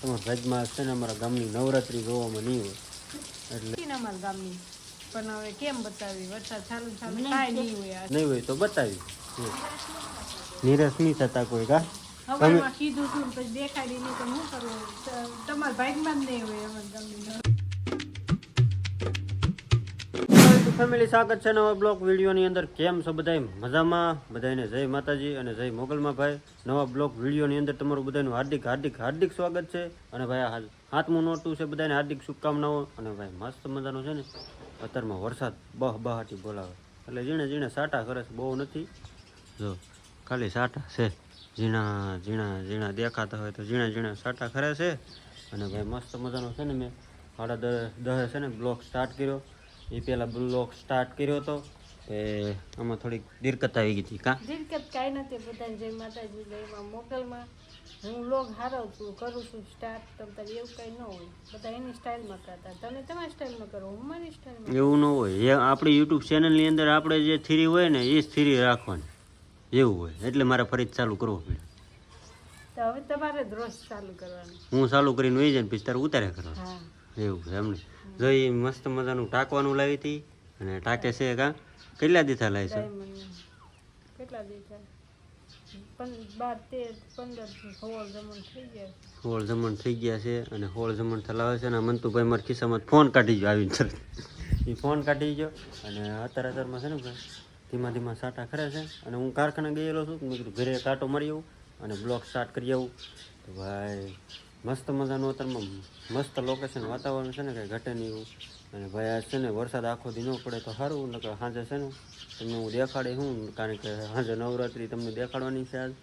તમારા ભાગમાં છે ને અમારા ગામની નવરાત્રી જોવામાં નહીં હોય એટલે અમારા ગામની પણ હવે કેમ બતાવી વરસાદ ચાલુ કાંઈ નહીં હોય નહીં હોય તો બતાવી નિરાશ નહીં થતા કોઈ કા હવારમાં કીધું તું પછી દેખાડી નહીં તો શું કરવું તમારા ભાગમાં જ નહીં હોય અમારા ગામની ફેમિલી સ્વાગત છે નવા બ્લોગ વિડીયોની અંદર. કેમ છો બધાય મજામાં? બધાને જય માતાજી અને જય મોગલમાં ભાઈ. નવા બ્લોગ વિડીયોની અંદર તમારું બધાનું હાર્દિક હાર્દિક હાર્દિક સ્વાગત છે. અને ભાઈ હાથમું નોટું છે, બધાને હાર્દિક શુભકામનાઓ. અને ભાઈ મસ્ત મજાનો છે ને અત્યારમાં વરસાદ બહાટી બોલાવે એટલે ઝીણે ઝીણે સાટા કરે છે, બહુ નથી, જો ખાલી સાટા છે, ઝીણા ઝીણા ઝીણા દેખાતા હોય તો ઝીણા ઝીણા સાટા ખરે છે. અને ભાઈ મસ્ત મજાનો છે ને મેં 10:30 છે ને બ્લોગ સ્ટાર્ટ કર્યો. એ પહેલાં બ્લોગ સ્ટાર્ટ કર્યો હતો કે આમાં થોડીક દિક્કત આવી ગઈ હતી. દિક્કત કાંઈ નથી, બધાને જય માતાજી જયમાં મોગલમાં. હું લોગ હારો છું, કરું છું સ્ટાર્ટ, તમારે એવું કંઈ ન હોય, બધા એની સ્ટાઇલમાં કરતા, તમે તમારી સ્ટાઇલમાં કરો, હું મારી સ્ટાઇલમાં. એવું ન હોય, આપણી યુટ્યુબ ચેનલની અંદર આપણે જે થીરી હોય ને એ જ થીરી રાખવાની, એવું હોય. એટલે મારે ફરી ચાલુ કરવું પડે. તો હવે તમારે જ રોજ ચાલુ કરવાનું. હું ચાલુ કરીને વહી જાય ને પછી તારે ઉતારે કરવાનું. હા એવું છે એમને. જો એ મસ્ત મજાનું ટાંકવાનું લાવી હતી અને ટાંકે છે. કેટલા દીથા લાવી છે? કેટલા દીથા? 12, 13, 15, 16 જમણ થઈ ગયા છે. અને 16 જમણ થલાવે છે. અને મંતુભાઈ મારા ખિસ્સામાં ફોન કાઢી ગયો આવીને તરત. એ ફોન કાઢી ગયો અને અત્યારમાં છે ને ભાઈ ધીમા ધીમા સાટા ખરે છે. અને હું કારખાને ગયેલો છું, મેં કીધું ઘરે કાંટો મારી આવું અને બ્લોગ સ્ટાર્ટ કરી આવું. તો ભાઈ મસ્ત મજાનું અત્યારમાં મસ્ત લોકેશન, વાતાવરણ છે ને કંઈ ઘટે નહીં એવું. અને ભાઈ આ છે ને વરસાદ આખો દી ન પડે તો સારું, નકર સાંજે છે ને તમને હું દેખાડે હું, કારણ કે સાંજે નવરાત્રી તમને દેખાડવાની છે આજ.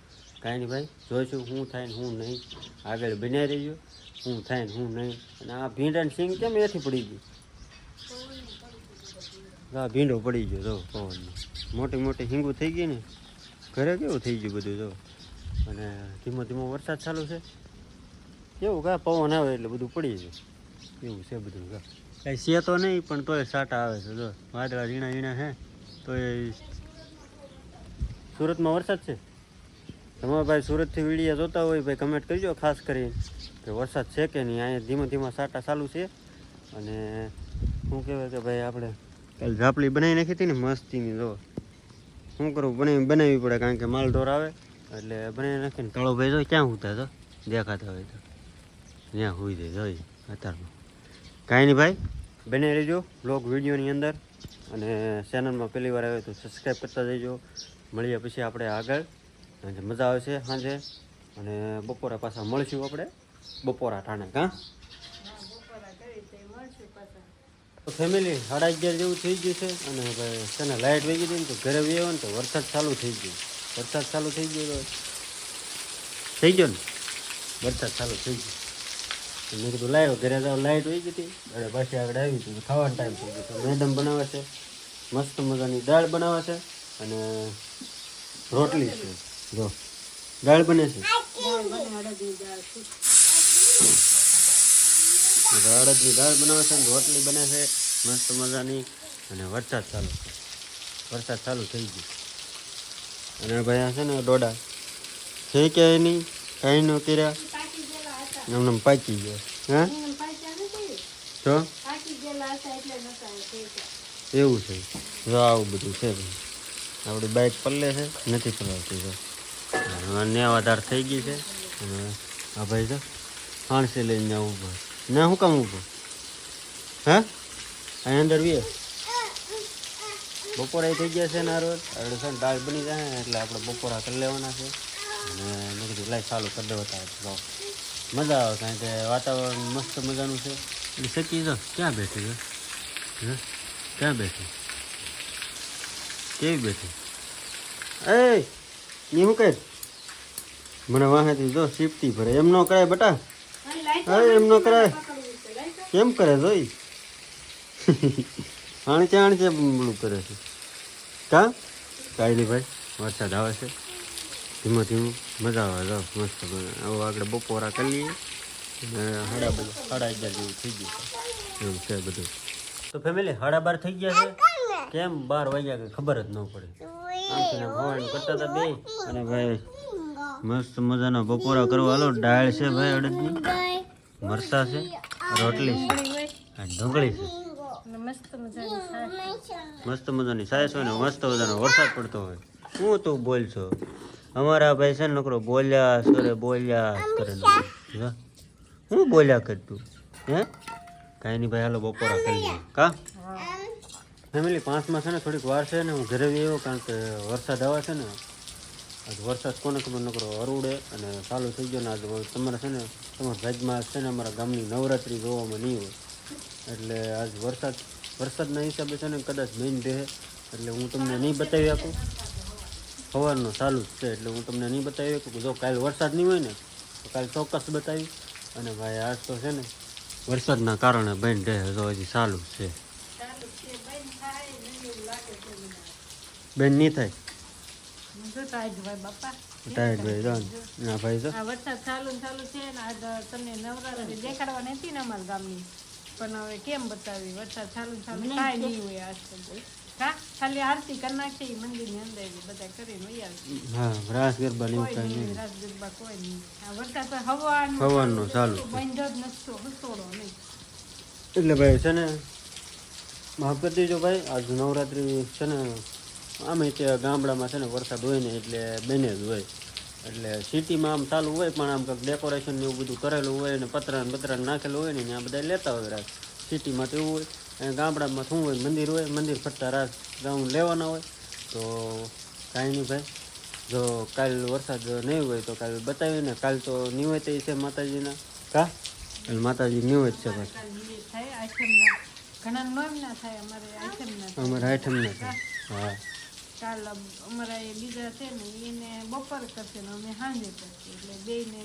કાંઈ નહીં ભાઈ, જોઈશું શું થાય ને શું નહીં, આગળ બનાવી રહીજો શું થાય ને શું નહીં. અને આ ભીંડાની સિંગ કેમ એથી પડી ગઈ? હા ભીંડો પડી ગયો જો પવનમાં, મોટી મોટી હિંગું થઈ ગઈ ને, ઘરે કેવું થઈ ગયું બધું જો. અને ધીમો ધીમો વરસાદ ચાલુ છે, એવું કા પવન આવે એટલે બધું પડી જાય એવું છે બધું. કાંઈ છે તો નહીં પણ તોય સાટા આવે છે, જો વાદળા ઝીણા ઝીણા છે. તો એ સુરતમાં વરસાદ છે. તમારા ભાઈ સુરતથી વિડીયો જોતા હોય ભાઈ કમેન્ટ કરજો ખાસ કરીને કે વરસાદ છે કે નહીં. અહીંયા ધીમા ધીમા સાટા ચાલુ છે. અને શું કહેવાય કે ભાઈ આપણે કાલે ઝાપલી બનાવી નાખી હતી ને મસ્તીની, જો શું કરવું બનાવવી પડે, કારણ કે માલ ઢોર આવે એટલે બનાવી નાખીને કાળો ભાઈ જો ક્યાં ઉતા તો દેખાતા હોય તો ત્યાં હોઈ જાય જોઈ અત્યારમાં. કાંઈ નહીં ભાઈ, બને રહેજો બ્લોગ વિડીયોની અંદર. અને ચેનલમાં પહેલી વાર આવે તો સબસ્ક્રાઈબ કરતા જઈજો. મળીએ પછી આપણે આગળ, મજા આવશે સાંજે. અને બપોરા પાછા મળશું આપણે બપોરા ટાણે. તો ફેમિલી 11:30 જેવું થઈ ગયું છે. અને ભાઈ છે ને લાઇટ વહી ગઈ હતી ને તો ઘરે આવ્યો ને તો વરસાદ ચાલુ થઈ ગયો. વરસાદ ચાલુ થઈ ગયો ને વરસાદ ચાલુ થઈ ગયો. મેં કીધું લાવ્યો ઘરે જાવ, લાઇટ વહી ગઈ હતી અને પાછી આગળ આવી હતી. ખાવાનો ટાઈમ થઈ ગયો. તો મેડમ બનાવે છે મસ્ત મજાની દાળ બનાવે છે અને રોટલી છે. જો દાળ બને છે, અડદની દાળ બનાવે છે, રોટલી બને છે મસ્ત મજાની. અને વરસાદ ચાલુ છે, વરસાદ ચાલુ થઈ ગયો. અને ભાઈ આ છે ને ડોડા છે ક્યાંય નહીં, કાંઈ ન કર્યા, એમને પાકી ગયો. હા તો એવું છે. જો આવું બધું છે ભાઈ. આપણી બાઇક પલ્લે છે, નથી પલાવતી. જો નેવાદાર થઈ ગઈ છે. અને આ ભાઈ જો હાણસી લઈને ત્યાં ઊભો ના, શું કામ ઊભો? હા અહીં અંદર વીએ બપોરા થઈ ગયા છે ને આ રોજ આપણે છે ને દાળ બની જાય એટલે આપણે બપોરા કરી લેવાના છે. અને મેં કીધું લાઈ ચાલુ કરી દેવા મજા આવે, કારણ કે વાતાવરણ મસ્ત મજાનું છે. એટલે સચી જો ક્યાં બેઠી છે? હા ક્યાં બેઠી? કેવી બેઠી? એ શું કહે મને વાહેથી જો શીપતી ભરે. એમ ન કરાય બટા, હા એમ ન કરાય. કેમ કરે જોઈ આણચે બોલું કરે છે. કા કાંઈ નહીં ભાઈ, વરસાદ આવે છે ધીમો ધીમું, મજા આવે. જો મસ્ત આવું આપણે બપોરા કરી લઈએ. અને 11:30 જેવું થઈ ગયું એવું છે બધું. તો ફેમિલી 12:30 થઈ ગયા છે. કેમ 12 વાગ્યા કે ખબર જ ન પડે. આમ છે ને ભવાનું કરતા હતા બે. અને ભાઈ મસ્ત મજાના બપોરા કરવા હાલો. દાળ છે ભાઈ અડદની મરચાં છે, રોટલી છે, ડુંગળી હોય આ ઢોકળી છે. અને મસ્ત મજાની છાશ. મસ્ત મજાની સાયસ હોય ને મસ્ત મજાનો વરસાદ પડતો હોય. શું તું બોલ છો? અમારા ભાઈ છે ને નકરો બોલ્યા કરે જો. હું બોલ્યા કર તું હે કાંઈ નહીં ભાઈ હાલો બપોરા કરી લઈએ કા હા ફેમિલી 5માં છે ને થોડીક વાર છે ને હું ઘરે આવ્યો કારણ કે વરસાદ આવે છે ને આજ વરસાદ કોને ખબર નકરો અરુડે અને ચાલુ થઈ ગયો ને આજ તમારે છે ને તમારા રાજમાં છે ને અમારા ગામની નવરાત્રિ જોવામાં નહીં હોય એટલે આજ વરસાદના હિસાબે છે ને કદાચ મેઇન રહે એટલે હું તમને નહીં બતાવી આપું સવારનો ચાલુ જ છે એટલે હું તમને નહીં બતાવી શકું કે જો કાલે વરસાદ નહીં હોય ને તો કાલે ચોક્કસ બતાવી અને ભાઈ આજ તો છે ને વરસાદના કારણે બેન રહે તો હજી ચાલુ જ છે બેન નહીં થાય જો ટાઈટ ભાઈ બાપા ટાઈટ ભાઈ જો ના ભાઈ જો આ વરસાદ ચાલુ ને ચાલુ છે ને આજ તમને નવરાત્રી દેખાડવાની હતી ને અમારા ગામની પણ હવે કેમ બતાવી વરસાદ ચાલુ ને ચાલુ કાંઈ નહીં હોય આજ તો કા ખાલી આરતી કરી નાખી મંદિરની અંદર બધા કરીને વહી આવી હા રાસ ગરબા ને એવું કોઈ કાંઈ નહીં નહીં રાસ ગરબા કોઈ નહીં આ વરસાદ તો હવાનો સવારનો ચાલુ છે બંધ જ નસતો હસોડો નહીં એટલે ભાઈ છે ને માફ કરી દેજો ભાઈ આજ નવરાત્રિ છે ને આમે ત્યાં ગામડામાં છે ને વરસાદ હોય ને એટલે બને જ હોય એટલે સિટીમાં આમ ચાલુ હોય પણ આમ કંઈક ડેકોરેશન ને એવું બધું કરેલું હોય ને પતરા નાખેલું હોય ને ત્યાં બધા લેતા હોય રાસ સિટીમાં તો એવું હોય અને ગામડામાં શું હોય મંદિર ફરતા રાસ રાઉન્ડ લેવાના હોય તો કાંઈ નહીં ભાઈ જો કાલ વરસાદ નહીં હોય તો કાલ બતાવીને કાલ તો નિવેત છે માતાજીના કા એટલે માતાજી નિવેત છે ભાઈ કાલ એ થાય આઠમના ઘણા નોમ ના થાય અમારે આઠમના થાય. અમારે આઈટમ નથી હા કાલ અમારા એ બીજા છે ને એને બપોર કરશે ને અમે સાંજે કરશે એટલે બેયને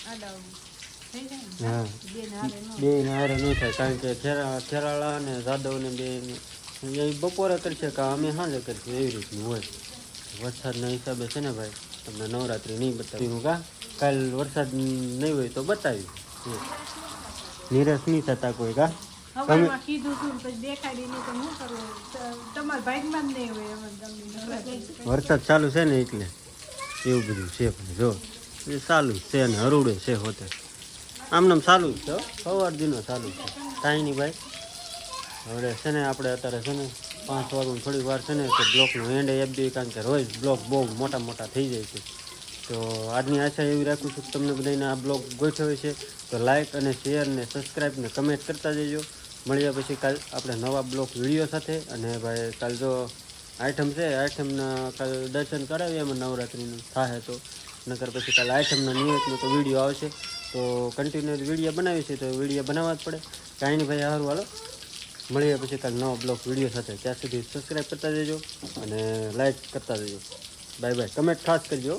આડા થઈ જાય ને હા બેને હારે ન બે હારે નહીં થાય કારણ કે ખેરાળા અને જાદવ ને બે એ બપોરે કરશે કે અમે સાંજે કરશું એવી રીતનું હોય વરસાદના હિસાબે છે ને ભાઈ તમને નવરાત્રિ નહીં બતાવ્યું કા કાલ વરસાદ નહીં હોય તો બતાવી નિરાશ નહીં થતા કોઈ કા હવારમાં કીધું તું પછી દેખાડી નહીં તો શું કરવું તમારા ભાગમાં જ નહીં હોય અમારે ગામની નવરાત્રી. વરસાદ ચાલુ છે ને એટલે એવું બધું છે પણ જો એ ચાલુ જ છે ને હરુડે છે હોતે આમને આમ ચાલુ જ છે હો. સવાર દિનો ચાલુ છે કાંઈ નહીં ભાઈ હવે છે ને આપણે અત્યારે છે ને 5 વાગ્યું થોડી વાર છે ને તો બ્લોકનો એન્ડ આપી કારણ કે રોજ બ્લોક બહુ મોટા થઈ જાય છે તો આજની આશા એવી રાખું છું કે તમને બધાને આ બ્લોગ ગોઠવ્યો હોય છે તો લાઇક અને શેર ને સબસ્ક્રાઈબ ને કમેન્ટ કરતા જજો મળ્યા પછી કાલ આપણે નવા બ્લોગ વિડીયો સાથે અને ભાઈ કાલ જો આઈટમ છે આઈટમના કાલ દર્શન કરાવીએ એમાં નવરાત્રિનું થાય તો નકર પછી કાલ આઈટમના નિયતનો તો વિડીયો આવશે તો કન્ટિન્યુ વિડીયો બનાવી છે તો વિડીયો બનાવવા જ પડે કાંઈ નહીં ભાઈ સારું હાલો મળીએ પછી કાલ નવા બ્લોગ વિડીયો સાથે ત્યાં સુધી સબસ્ક્રાઈબ કરતા જજો અને લાઇક કરતા જજો બાય બાય કમેન્ટ ખાસ કરજો